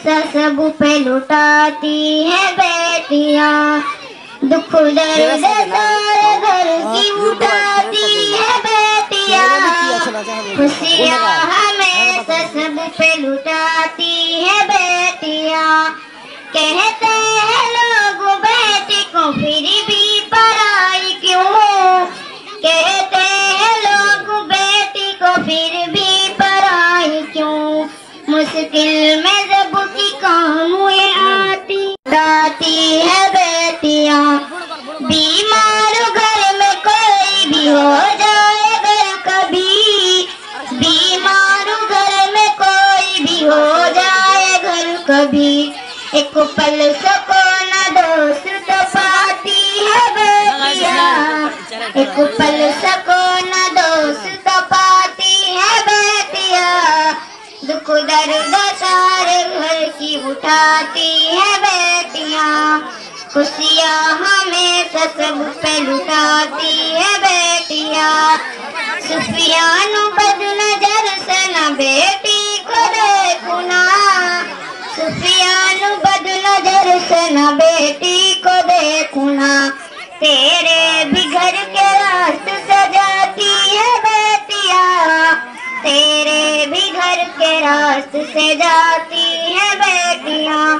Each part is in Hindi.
सब पे लुटाती है बेटियां। दुख दर्द सारे घर की उठाती है बेटियां। खुशियाँ हमेशा सब पे लुटाती है बेटियां। कहते हैं लोग बेटी को फिर भी पराई क्यों, कहते हैं लोग बेटी को फिर भी पराई क्यों। मुश्किल में जब की काम आती है बेटियां। बीमार घर में कोई भी हो जाए अगर कभी, बीमार घर में कोई भी हो जाए घर कभी, एक पल सको न दोस्त तो पाती है बेटियां। एक पल सको न दोस्त तो पाती है बेटियां। दुख दर्द सारे घर की उठाती है बेटियां। खुशियाँ हमेशा सब पे लुटाती है बेटियां। सुफियान बद नजर से न बेटी को देखना, सुफियान बद नजर से न बेटी को देखना। तेरे भी घर के रास्ते से जाती है बेटियां, तेरे भी घर के रास्ते से जाती है बेटियां।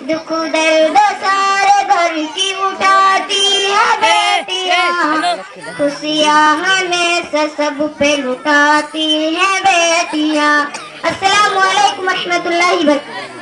दुख दर्द सारे घर की उठाती है बेटियां। खुशियाँ हमेशा सब पे लुटाती है बेटियां। अस्सलामु अलैकुम रहमतुल्लाहि व बरकातहू।